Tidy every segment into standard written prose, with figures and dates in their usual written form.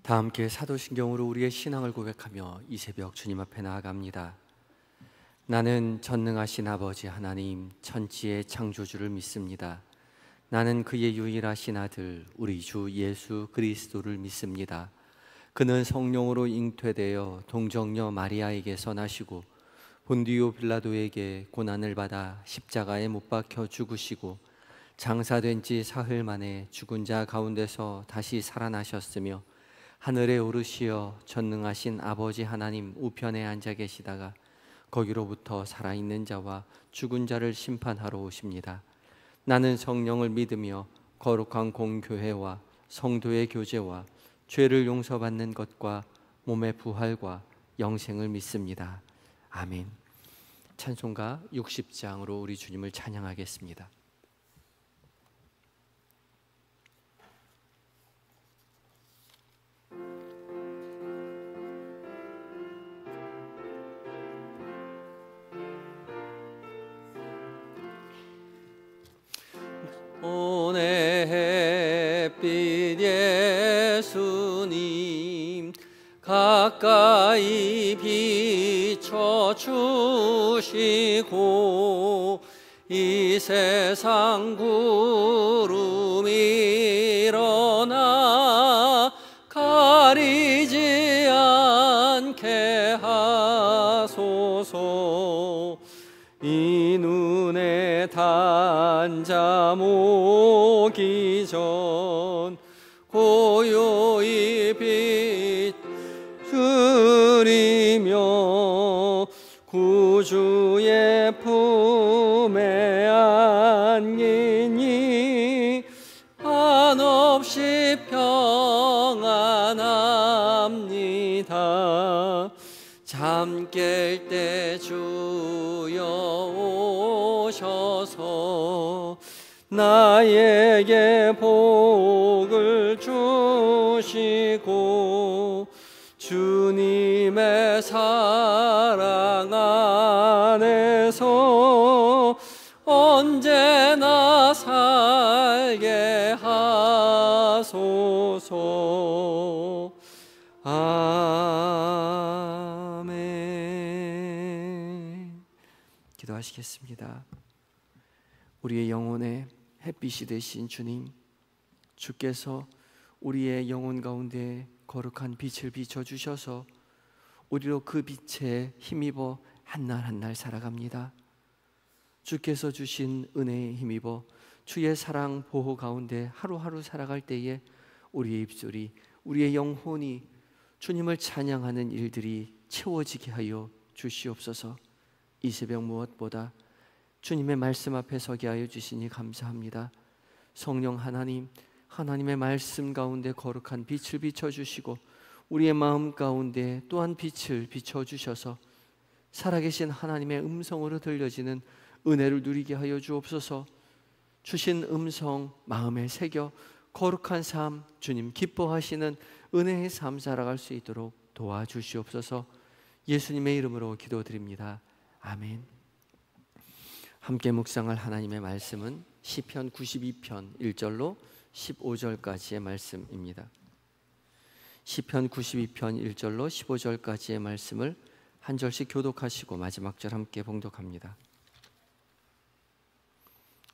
다 함께 사도신경으로 우리의 신앙을 고백하며 이 새벽 주님 앞에 나아갑니다. 나는 전능하신 아버지 하나님 천지의 창조주를 믿습니다. 나는 그의 유일하신 아들 우리 주 예수 그리스도를 믿습니다. 그는 성령으로 잉태되어 동정녀 마리아에게서 나시고 본디오 빌라도에게 고난을 받아 십자가에 못 박혀 죽으시고 장사된 지 사흘 만에 죽은 자 가운데서 다시 살아나셨으며 하늘에 오르시어 전능하신 아버지 하나님 우편에 앉아 계시다가 거기로부터 살아있는 자와 죽은 자를 심판하러 오십니다. 나는 성령을 믿으며 거룩한 공교회와 성도의 교제와 죄를 용서받는 것과 몸의 부활과 영생을 믿습니다. 아멘. 찬송가 60장으로 우리 주님을 찬양하겠습니다. 오늘 햇빛 예수님 가까이 비춰주시고 이 세상 구름 일어나 가리지 않게 하소서. 이 눈에 단잠 오기 전 고요히 비추리며 구주의 품에 안기니 한없이 평안합니다. 잠 깰 때 주여 오셔서 나에게 복을 주시고 주님의 사랑 안에서 언제나 살게 하소서. 아멘. 기도하시겠습니다. 우리의 영혼에 햇빛이 되신 주님, 주께서 우리의 영혼 가운데 거룩한 빛을 비춰주셔서 우리로 그 빛에 힘입어 한날 한날 살아갑니다. 주께서 주신 은혜에 힘입어 주의 사랑 보호 가운데 하루하루 살아갈 때에 우리의 입술이, 우리의 영혼이 주님을 찬양하는 일들이 채워지게 하여 주시옵소서. 이 새벽 무엇보다 주님의 말씀 앞에 서게 하여 주시니 감사합니다. 성령 하나님, 하나님의 말씀 가운데 거룩한 빛을 비춰주시고 우리의 마음 가운데 또한 빛을 비춰주셔서 살아계신 하나님의 음성으로 들려지는 은혜를 누리게 하여 주옵소서. 주신 음성 마음에 새겨 거룩한 삶, 주님 기뻐하시는 은혜의 삶 살아갈 수 있도록 도와주시옵소서. 예수님의 이름으로 기도드립니다. 아멘. 함께 묵상할 하나님의 말씀은 시편 92편 1절로 15절까지의 말씀입니다. 시편 92편 1절로 15절까지의 말씀을 한 절씩 교독하시고 마지막 절 함께 봉독합니다.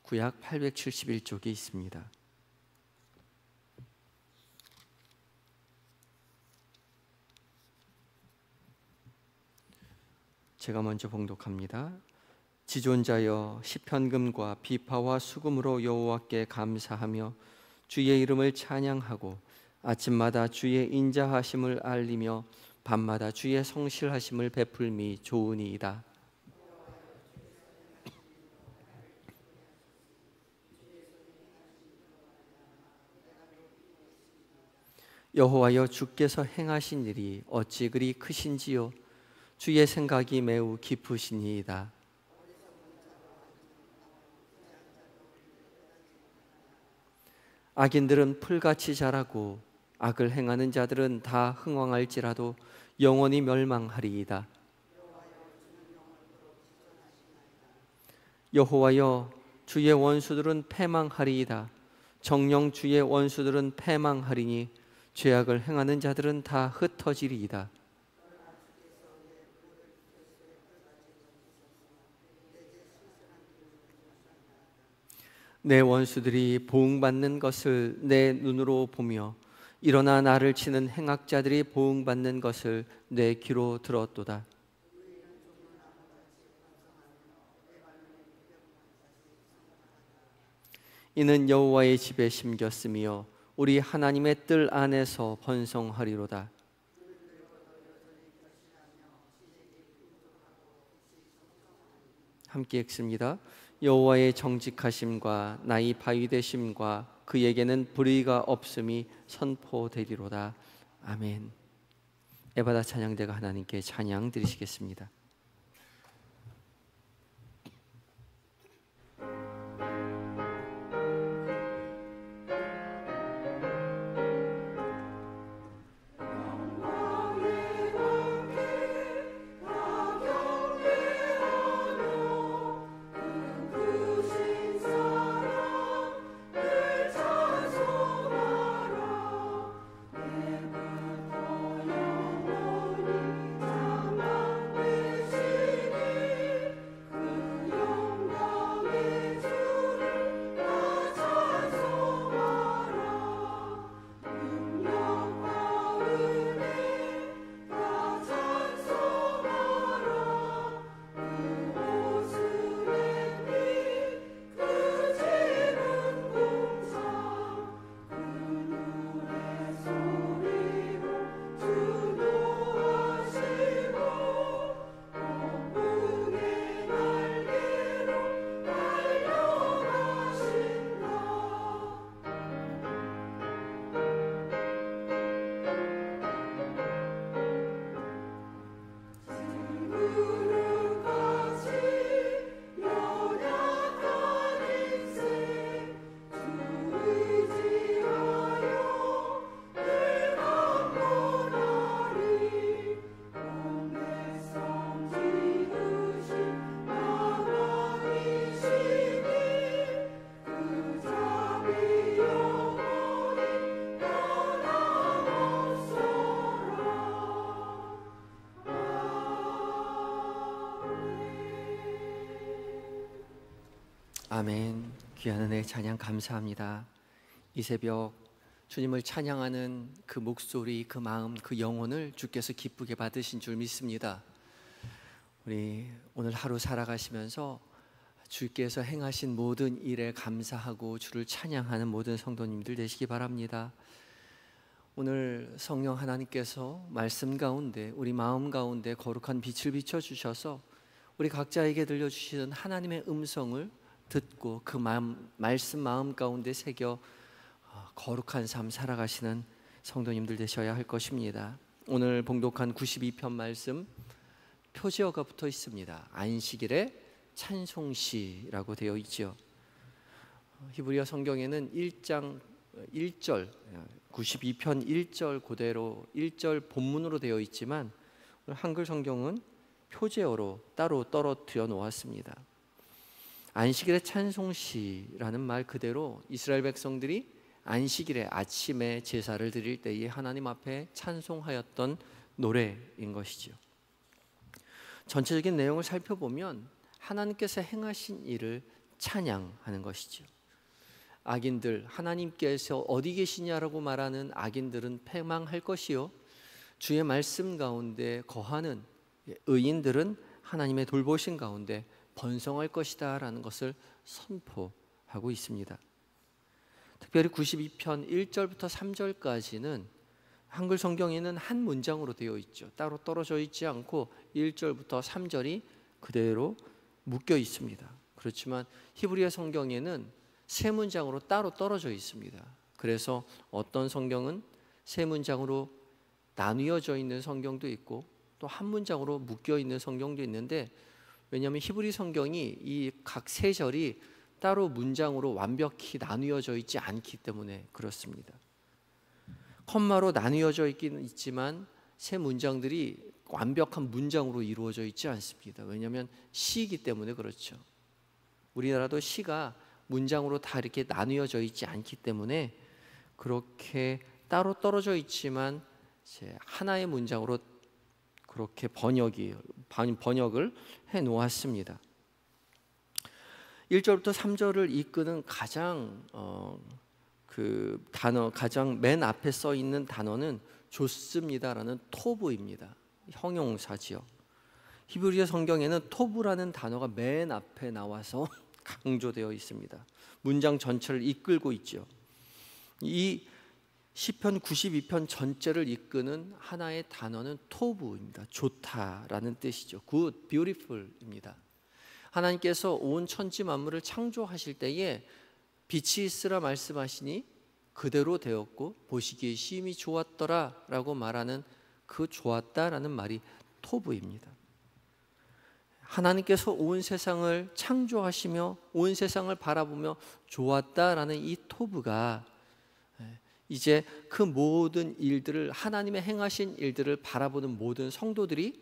구약 871쪽에 있습니다. 제가 먼저 봉독합니다. 지존자여, 시편금과 비파와 수금으로 여호와께 감사하며 주의 이름을 찬양하고 아침마다 주의 인자하심을 알리며 밤마다 주의 성실하심을 베풀미 좋으니이다. 여호와여, 주께서 행하신 일이 어찌 그리 크신지요. 주의 생각이 매우 깊으시니이다. 악인들은 풀같이 자라고 악을 행하는 자들은 다 흥왕할지라도 영원히 멸망하리이다. 여호와여, 주의 원수들은 패망하리이다. 정녕 주의 원수들은 패망하리니 죄악을 행하는 자들은 다 흩어지리이다. 내 원수들이 보응받는 것을 내 눈으로 보며 일어나 나를 치는 행악자들이 보응받는 것을 내 귀로 들었도다. 이는 여호와의 집에 심겼으며 우리 하나님의 뜰 안에서 번성하리로다. 함께 읽습니다. 여호와의 정직하심과 나의 바위 되심과 그에게는 불의가 없음이 선포되리로다. 아멘. 에바다 찬양대가 하나님께 찬양 드리시겠습니다. 아멘. 귀한 은혜 찬양 감사합니다. 이 새벽 주님을 찬양하는 그 목소리, 그 마음, 그 영혼을 주께서 기쁘게 받으신 줄 믿습니다. 우리 오늘 하루 살아가시면서 주께서 행하신 모든 일에 감사하고 주를 찬양하는 모든 성도님들 되시기 바랍니다. 오늘 성령 하나님께서 말씀 가운데 우리 마음 가운데 거룩한 빛을 비춰주셔서 우리 각자에게 들려주시는 하나님의 음성을 듣고 그 말씀 마음 가운데 새겨 거룩한 삶 살아가시는 성도님들 되셔야 할 것입니다. 오늘 봉독한 92편 말씀 표제어가 붙어 있습니다. 안식일의 찬송시라고 되어 있죠. 히브리어 성경에는 1장 1절 92편 1절 그대로 1절 본문으로 되어 있지만 한글 성경은 표제어로 따로 떨어뜨려 놓았습니다. 안식일의 찬송시라는 말 그대로 이스라엘 백성들이 안식일에 아침에 제사를 드릴 때에 하나님 앞에 찬송하였던 노래인 것이죠. 전체적인 내용을 살펴보면 하나님께서 행하신 일을 찬양하는 것이죠. 악인들, 하나님께서 어디 계시냐라고 말하는 악인들은 패망할 것이요 주의 말씀 가운데 거하는 의인들은 하나님의 돌보신 가운데 번성할 것이다 라는 것을 선포하고 있습니다. 특별히 92편 1절부터 3절까지는 한글 성경에는 한 문장으로 되어 있죠. 따로 떨어져 있지 않고 1절부터 3절이 그대로 묶여 있습니다. 그렇지만 히브리어 성경에는 세 문장으로 따로 떨어져 있습니다. 그래서 어떤 성경은 세 문장으로 나뉘어져 있는 성경도 있고 또 한 문장으로 묶여 있는 성경도 있는데, 왜냐하면 히브리 성경이 이 각 세 절이 따로 문장으로 완벽히 나뉘어져 있지 않기 때문에 그렇습니다. 컴마로 나뉘어져 있기는 있지만 세 문장들이 완벽한 문장으로 이루어져 있지 않습니다. 왜냐하면 시이기 때문에 그렇죠. 우리나라도 시가 문장으로 다 이렇게 나뉘어져 있지 않기 때문에 그렇게 따로 떨어져 있지만 이제 하나의 문장으로 그렇게 번역을 해 놓았습니다. 1절부터 3절을 이끄는 가장 가장 맨 앞에 써 있는 단어는 좋습니다라는 토브입니다. 형용사지요. 히브리어 성경에는 토브라는 단어가 맨 앞에 나와서 강조되어 있습니다. 문장 전체를 이끌고 있죠. 이 시편 92편 전체를 이끄는 하나의 단어는 토브입니다. 좋다라는 뜻이죠. good, beautiful입니다. 하나님께서 온 천지 만물을 창조하실 때에 빛이 있으라 말씀하시니 그대로 되었고 보시기에 심히 좋았더라라고 말하는 그 좋았다라는 말이 토브입니다. 하나님께서 온 세상을 창조하시며 온 세상을 바라보며 좋았다라는 이 토브가 이제 그 모든 일들을, 하나님의 행하신 일들을 바라보는 모든 성도들이,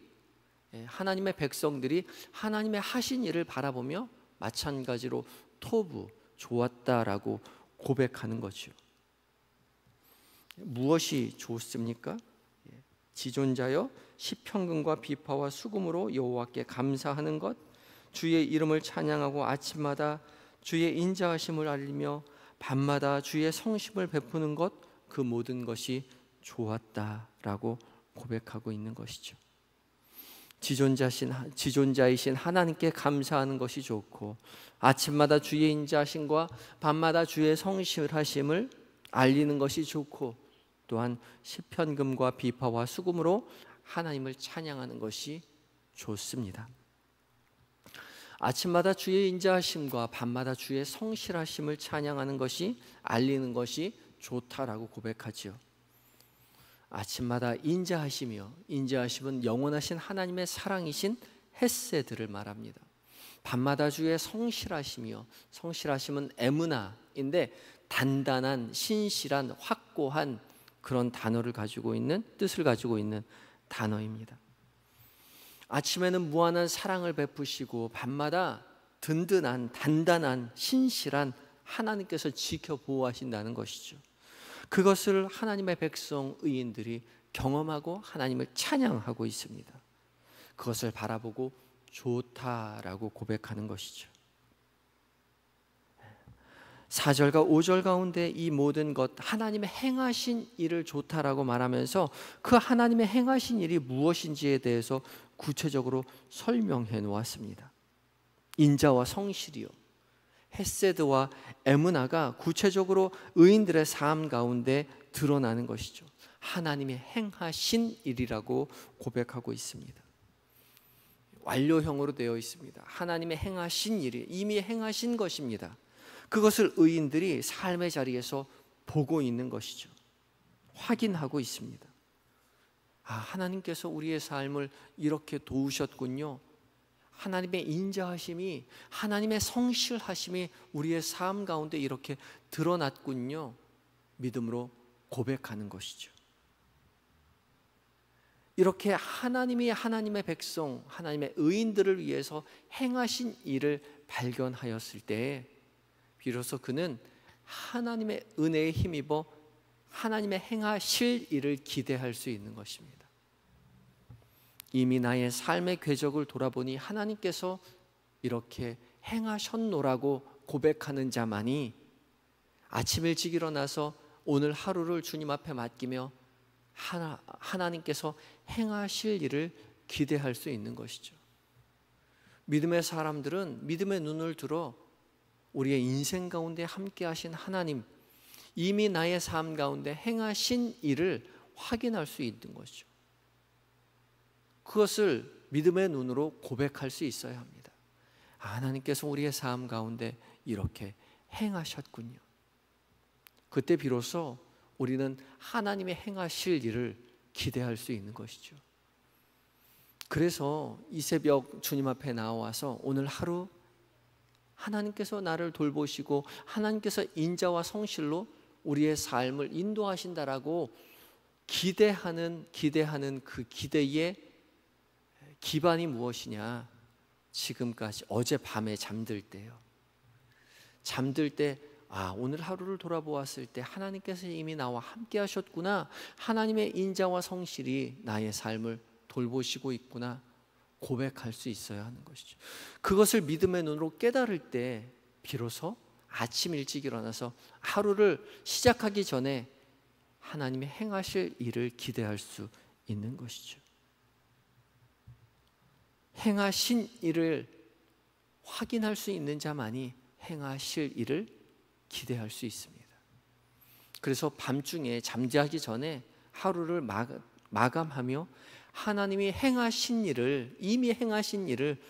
하나님의 백성들이 하나님의 하신 일을 바라보며 마찬가지로 토브, 좋았다라고 고백하는 거죠. 무엇이 좋습니까? 지존자여 시편금과 비파와 수금으로 여호와께 감사하는 것, 주의 이름을 찬양하고 아침마다 주의 인자하심을 알리며 밤마다 주의 성심을 베푸는 것, 그 모든 것이 좋았다라고 고백하고 있는 것이죠. 지존자이신 하나님께 감사하는 것이 좋고, 아침마다 주의 인자하심과 밤마다 주의 성실하심을 알리는 것이 좋고, 또한 시편금과 비파와 수금으로 하나님을 찬양하는 것이 좋습니다. 아침마다 주의 인자하심과 밤마다 주의 성실하심을 찬양하는 것이, 알리는 것이 좋다라고 고백하지요. 아침마다 인자하시며, 인자하심은 영원하신 하나님의 사랑이신 헤세드를 말합니다. 밤마다 주의 성실하시며, 성실하심은 에무나인데 단단한, 신실한, 확고한 그런 단어를 가지고 있는, 뜻을 가지고 있는 단어입니다. 아침에는 무한한 사랑을 베푸시고 밤마다 든든한, 단단한, 신실한 하나님께서 지켜 보호하신다는 것이죠. 그것을 하나님의 백성 의인들이 경험하고 하나님을 찬양하고 있습니다. 그것을 바라보고 좋다라고 고백하는 것이죠. 4절과 5절 가운데 이 모든 것, 하나님의 행하신 일을 좋다라고 말하면서 그 하나님의 행하신 일이 무엇인지에 대해서 구체적으로 설명해 놓았습니다. 인자와 성실이요, 헤세드와 에무나가 구체적으로 의인들의 삶 가운데 드러나는 것이죠. 하나님의 행하신 일이라고 고백하고 있습니다. 완료형으로 되어 있습니다. 하나님의 행하신 일이 이미 행하신 것입니다. 그것을 의인들이 삶의 자리에서 보고 있는 것이죠. 확인하고 있습니다. 아, 하나님께서 우리의 삶을 이렇게 도우셨군요. 하나님의 인자하심이, 하나님의 성실하심이 우리의 삶 가운데 이렇게 드러났군요. 믿음으로 고백하는 것이죠. 이렇게 하나님이 하나님의 백성, 하나님의 의인들을 위해서 행하신 일을 발견하였을 때 비로소 그는 하나님의 은혜에 힘입어 하나님의 행하실 일을 기대할 수 있는 것입니다. 이미 나의 삶의 궤적을 돌아보니 하나님께서 이렇게 행하셨노라고 고백하는 자만이 아침 일찍 일어나서 오늘 하루를 주님 앞에 맡기며 하나님께서 행하실 일을 기대할 수 있는 것이죠. 믿음의 사람들은 믿음의 눈을 들어 우리의 인생 가운데 함께 하신 하나님, 이미 나의 삶 가운데 행하신 일을 확인할 수 있는 것이죠. 그것을 믿음의 눈으로 고백할 수 있어야 합니다. 하나님께서 우리의 삶 가운데 이렇게 행하셨군요. 그때 비로소 우리는 하나님의 행하실 일을 기대할 수 있는 것이죠. 그래서 이 새벽 주님 앞에 나와서 오늘 하루 하나님께서 나를 돌보시고 하나님께서 인자와 성실로 우리의 삶을 인도하신다라고 기대하는 그 기대의 기반이 무엇이냐? 지금까지 어젯밤에 잠들 때요. 잠들 때 오늘 하루를 돌아보았을 때 하나님께서 이미 나와 함께 하셨구나, 하나님의 인자와 성실이 나의 삶을 돌보시고 있구나 고백할 수 있어야 하는 것이죠. 그것을 믿음의 눈으로 깨달을 때 비로소 아침 일찍 일어나서 하루를 시작하기 전에 하나님의 행하실 일을 기대할 수 있는 것이죠. 행하신 일을 확인할 수 있는 자만이 행하실 일을 기대할 수 있습니다. 그래서 밤중에 잠자기 전에 하루를 마감하며 하나님이 행하신 일을, 이미 행하신 일을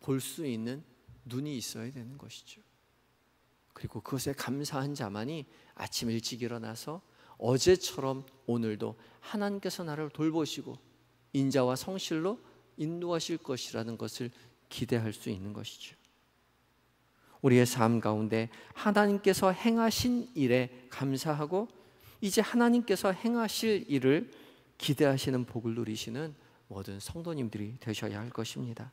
볼 수 있는 눈이 있어야 되는 것이죠. 그리고 그것에 감사한 자만이 아침 일찍 일어나서 어제처럼 오늘도 하나님께서 나를 돌보시고 인자와 성실로 인도하실 것이라는 것을 기대할 수 있는 것이죠. 우리의 삶 가운데 하나님께서 행하신 일에 감사하고 이제 하나님께서 행하실 일을 기대하시는 복을 누리시는 모든 성도님들이 되셔야 할 것입니다.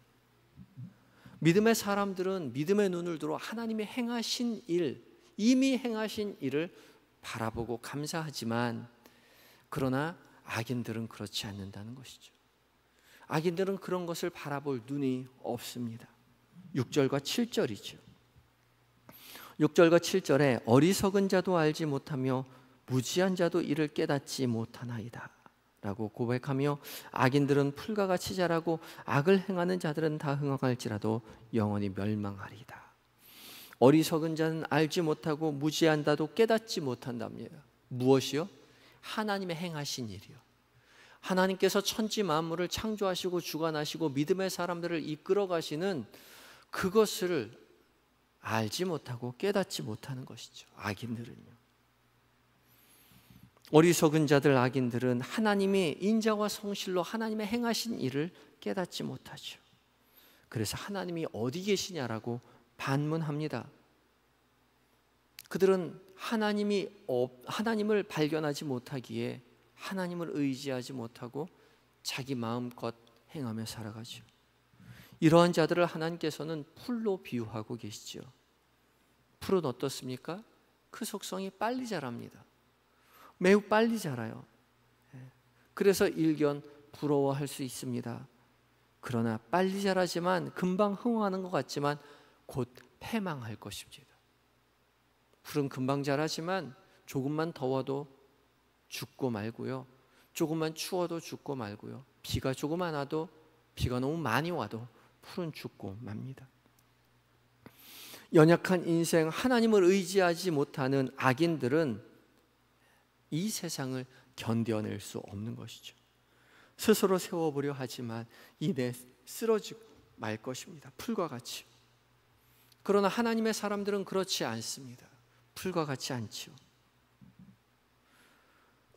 믿음의 사람들은 믿음의 눈을 들어 하나님의 행하신 일, 이미 행하신 일을 바라보고 감사하지만, 그러나 악인들은 그렇지 않는다는 것이죠. 악인들은 그런 것을 바라볼 눈이 없습니다. 6절과 7절이죠. 6절과 7절에 어리석은 자도 알지 못하며 무지한 자도 이를 깨닫지 못하나이다 라고 고백하며, 악인들은 풀과 같이 자라고 악을 행하는 자들은 다 흥황할지라도 영원히 멸망하리이다. 어리석은 자는 알지 못하고 무지한 자도 깨닫지 못한답니다. 무엇이요? 하나님의 행하신 일이요. 하나님께서 천지 만물을 창조하시고 주관하시고 믿음의 사람들을 이끌어 가시는 그것을 알지 못하고 깨닫지 못하는 것이죠. 악인들은요. 어리석은 자들, 악인들은 하나님의 인자와 성실로 하나님의 행하신 일을 깨닫지 못하죠. 그래서 하나님이 어디 계시냐라고 반문합니다. 그들은 하나님을 발견하지 못하기에 하나님을 의지하지 못하고 자기 마음껏 행하며 살아가죠. 이러한 자들을 하나님께서는 풀로 비유하고 계시죠. 풀은 어떻습니까? 그 속성이 빨리 자랍니다. 매우 빨리 자라요. 그래서 일견 부러워할 수 있습니다. 그러나 빨리 자라지만 금방 흥황하는 것 같지만 곧 패망할 것입니다. 풀은 금방 자라지만 조금만 더워도 죽고 말고요, 조금만 추워도 죽고 말고요, 비가 조금 안 와도, 비가 너무 많이 와도 풀은 죽고 맙니다. 연약한 인생, 하나님을 의지하지 못하는 악인들은 이 세상을 견뎌낼 수 없는 것이죠. 스스로 세워보려 하지만 이내 쓰러지고 말 것입니다. 풀과 같이. 그러나 하나님의 사람들은 그렇지 않습니다. 풀과 같지 않지요.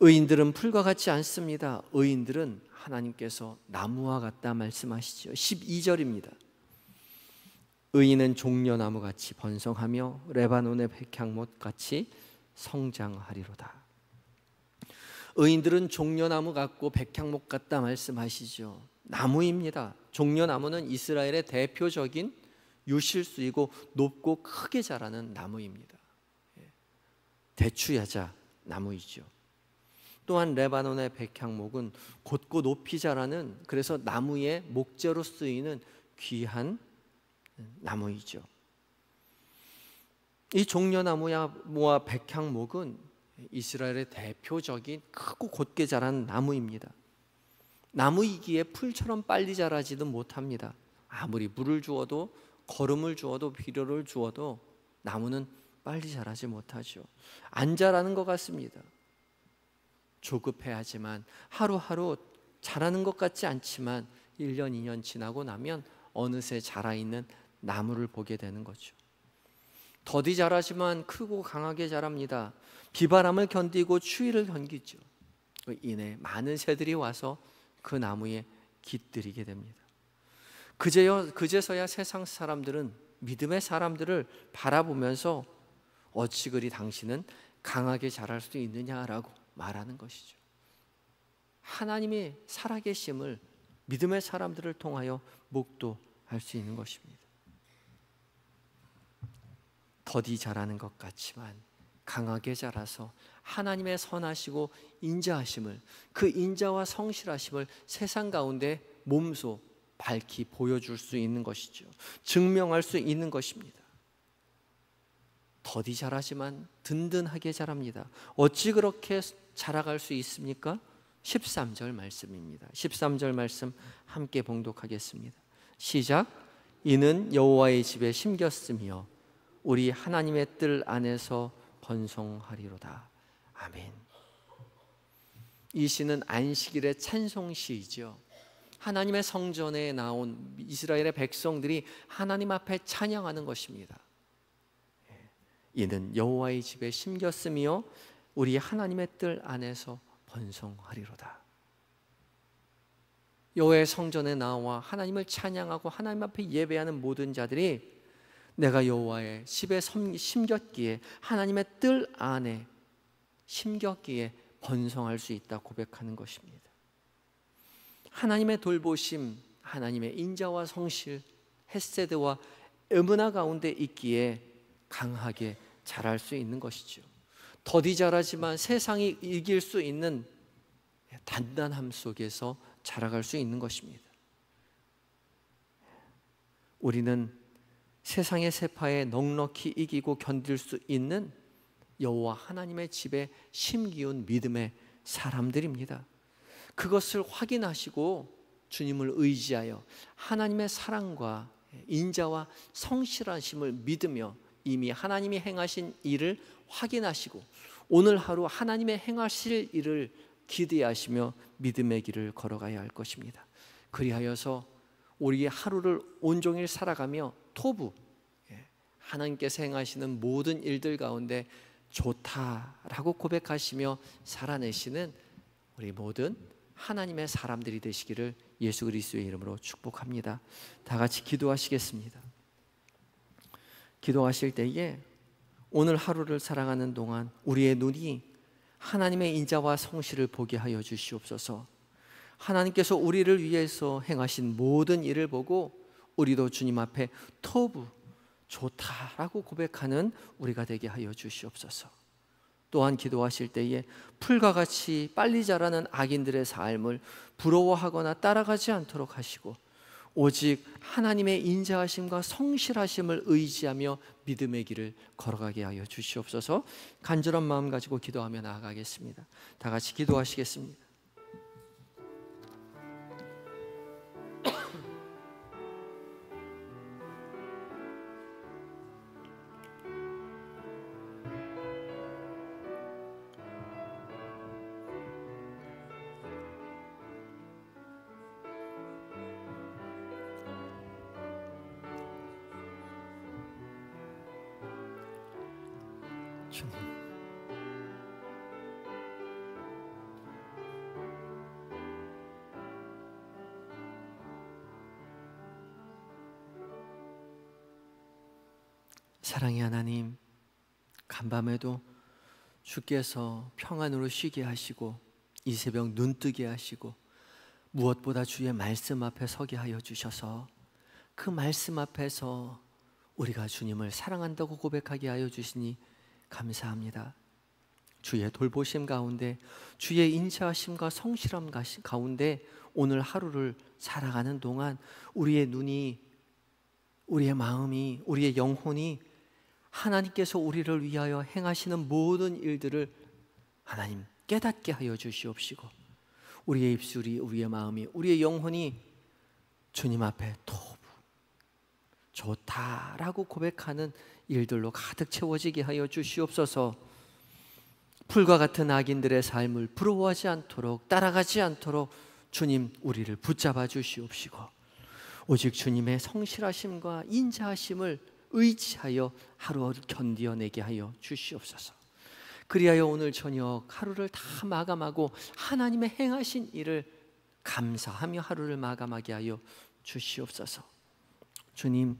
의인들은 풀과 같지 않습니다. 의인들은 하나님께서 나무와 같다 말씀하시죠. 12절입니다. 의인은 종려나무같이 번성하며 레바논의 백향목같이 성장하리로다. 의인들은 종려나무 같고 백향목 같다 말씀하시죠. 나무입니다. 종려나무는 이스라엘의 대표적인 유실수이고 높고 크게 자라는 나무입니다. 대추야자 나무이죠. 또한 레바논의 백향목은 곧고 높이 자라는, 그래서 나무의 목재로 쓰이는 귀한 나무이죠. 이 종려나무와 백향목은 이스라엘의 대표적인 크고 곧게 자라는 나무입니다. 나무이기에 풀처럼 빨리 자라지도 못합니다. 아무리 물을 주어도, 거름을 주어도, 비료를 주어도 나무는 빨리 자라지 못하죠. 안 자라는 것 같습니다. 조급해하지만 하루하루 자라는 것 같지 않지만 1년, 2년 지나고 나면 어느새 자라있는 나무를 보게 되는 거죠. 더디 자라지만 크고 강하게 자랍니다. 비바람을 견디고 추위를 견디죠. 이내 많은 새들이 와서 그 나무에 깃들이게 됩니다. 그제서야 세상 사람들은 믿음의 사람들을 바라보면서 어찌 그리 당신은 강하게 자랄 수 있느냐라고 말하는 것이죠. 하나님의 살아계심을 믿음의 사람들을 통하여 목도할 수 있는 것입니다. 더디 자라는 것 같지만 강하게 자라서 하나님의 선하시고 인자하심을, 그 인자와 성실하심을 세상 가운데 몸소 밝히 보여줄 수 있는 것이죠. 증명할 수 있는 것입니다. 더디 자라지만 든든하게 자랍니다. 어찌 그렇게 자라갈 수 있습니까? 13절 말씀입니다. 13절 말씀 함께 봉독하겠습니다. 시작. 이는 여호와의 집에 심겼으며 우리 하나님의 뜰 안에서 번성하리로다. 아멘. 이 시는 안식일의 찬송시이죠. 하나님의 성전에 나온 이스라엘의 백성들이 하나님 앞에 찬양하는 것입니다. 이는 여호와의 집에 심겼으며 우리 하나님의 뜰 안에서 번성하리로다. 여호와의 성전에 나와 하나님을 찬양하고 하나님 앞에 예배하는 모든 자들이 내가 여호와의 집에 심겼기에, 하나님의 뜰 안에 심겼기에 번성할 수 있다 고백하는 것입니다. 하나님의 돌보심, 하나님의 인자와 성실, 헤세드와 은은하 가운데 있기에 강하게 자랄 수 있는 것이죠. 더디 자라지만 세상이 이길 수 있는 단단함 속에서 자라갈 수 있는 것입니다. 우리는 세상의 세파에 넉넉히 이기고 견딜 수 있는 여호와 하나님의 집에 심기운 믿음의 사람들입니다. 그것을 확인하시고 주님을 의지하여 하나님의 사랑과 인자와 성실하심을 믿으며 이미 하나님이 행하신 일을 확인하시고 오늘 하루 하나님의 행하실 일을 기대하시며 믿음의 길을 걸어가야 할 것입니다. 그리하여서 우리의 하루를 온종일 살아가며 토부, 하나님께서 행하시는 모든 일들 가운데 좋다라고 고백하시며 살아내시는 우리 모든 하나님의 사람들이 되시기를 예수 그리스도의 이름으로 축복합니다. 다 같이 기도하시겠습니다. 기도하실 때에 오늘 하루를 살아가는 동안 우리의 눈이 하나님의 인자와 성실을 보게 하여 주시옵소서. 하나님께서 우리를 위해서 행하신 모든 일을 보고 우리도 주님 앞에 토부, 좋다라고 고백하는 우리가 되게 하여 주시옵소서. 또한 기도하실 때에 풀과 같이 빨리 자라는 악인들의 삶을 부러워하거나 따라가지 않도록 하시고 오직 하나님의 인자하심과 성실하심을 의지하며 믿음의 길을 걸어가게 하여 주시옵소서. 간절한 마음 가지고 기도하며 나아가겠습니다. 다 같이 기도하시겠습니다. 주님, 사랑의 하나님, 간밤에도 주께서 평안으로 쉬게 하시고 이 새벽 눈뜨게 하시고 무엇보다 주의 말씀 앞에 서게 하여 주셔서 그 말씀 앞에서 우리가 주님을 사랑한다고 고백하게 하여 주시니 감사합니다. 주의 돌보심 가운데, 주의 인자하심과 성실함 가운데 오늘 하루를 살아가는 동안 우리의 눈이, 우리의 마음이, 우리의 영혼이 하나님께서 우리를 위하여 행하시는 모든 일들을 하나님 깨닫게 하여 주시옵시고 우리의 입술이, 우리의 마음이, 우리의 영혼이 주님 앞에 토부, 좋다라고 고백하는 일들로 가득 채워지게 하여 주시옵소서. 풀과 같은 악인들의 삶을 부러워하지 않도록, 따라가지 않도록 주님 우리를 붙잡아 주시옵시고 오직 주님의 성실하심과 인자하심을 의지하여 하루를 견디어내게 하여 주시옵소서. 그리하여 오늘 저녁 하루를 다 마감하고 하나님의 행하신 일을 감사하며 하루를 마감하게 하여 주시옵소서. 주님,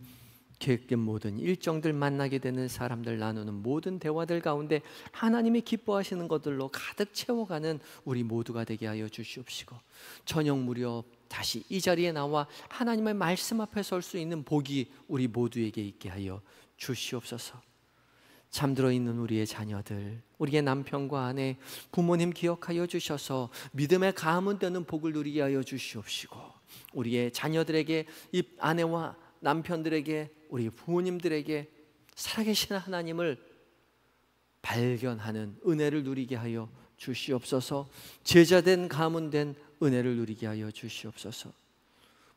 계획된 모든 일정들, 만나게 되는 사람들, 나누는 모든 대화들 가운데 하나님이 기뻐하시는 것들로 가득 채워가는 우리 모두가 되게 하여 주시옵시고 저녁 무렵 다시 이 자리에 나와 하나님의 말씀 앞에 설 수 있는 복이 우리 모두에게 있게 하여 주시옵소서. 잠들어 있는 우리의 자녀들, 우리의 남편과 아내, 부모님 기억하여 주셔서 믿음의 가문 되는 복을 누리게 하여 주시옵시고, 우리의 자녀들에게, 이 아내와 남편들에게, 우리 부모님들에게 살아계신 하나님을 발견하는 은혜를 누리게 하여 주시옵소서. 제자된 가문된 은혜를 누리게 하여 주시옵소서.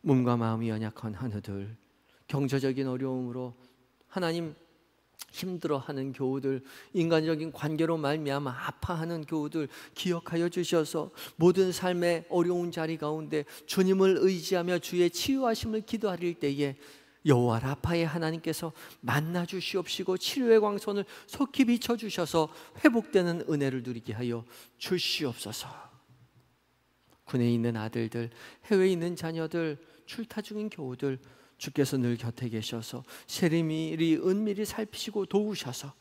몸과 마음이 연약한 하느들, 경제적인 어려움으로 하나님 힘들어하는 교우들, 인간적인 관계로 말미암아 아파하는 교우들 기억하여 주셔서 모든 삶의 어려운 자리 가운데 주님을 의지하며 주의 치유하심을 기도하릴 때에 여호와 라파의 하나님께서 만나 주시옵시고 치료의 광선을 속히 비춰 주셔서 회복되는 은혜를 누리게 하여 주시옵소서. 군에 있는 아들들, 해외에 있는 자녀들, 출타 중인 교우들, 주께서 늘 곁에 계셔서 세리미리 은밀히 살피시고 도우셔서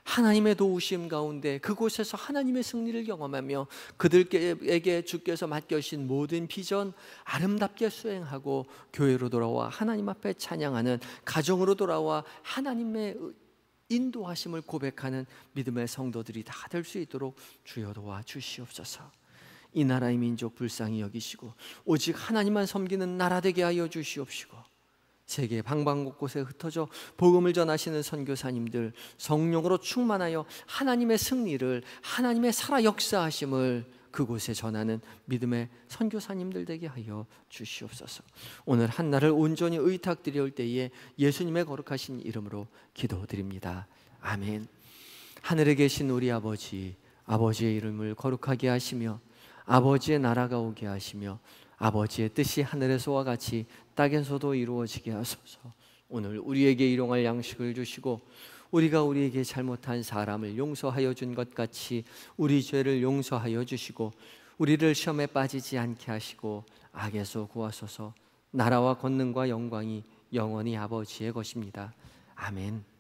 하나님의 도우심 가운데 그곳에서 하나님의 승리를 경험하며 그들에게 주께서 맡겨주신 모든 비전 아름답게 수행하고 교회로 돌아와 하나님 앞에 찬양하는, 가정으로 돌아와 하나님의 인도하심을 고백하는 믿음의 성도들이 다 될 수 있도록 주여 도와 주시옵소서. 이 나라의 민족 불쌍히 여기시고 오직 하나님만 섬기는 나라 되게 하여 주시옵시고, 세계 방방곳곳에 흩어져 복음을 전하시는 선교사님들 성령으로 충만하여 하나님의 승리를, 하나님의 살아 역사하심을 그곳에 전하는 믿음의 선교사님들 되게 하여 주시옵소서. 오늘 한날을 온전히 의탁드릴 때에 예수님의 거룩하신 이름으로 기도드립니다. 아멘. 하늘에 계신 우리 아버지, 아버지의 이름을 거룩하게 하시며 아버지의 나라가 오게 하시며 아버지의 뜻이 하늘에서와 같이 땅에서도 이루어지게 하소서. 오늘 우리에게 일용할 양식을 주시고 우리가 우리에게 잘못한 사람을 용서하여 준 것 같이 우리 죄를 용서하여 주시고 우리를 시험에 빠지지 않게 하시고 악에서 구하소서. 나라와 권능과 영광이 영원히 아버지의 것입니다. 아멘.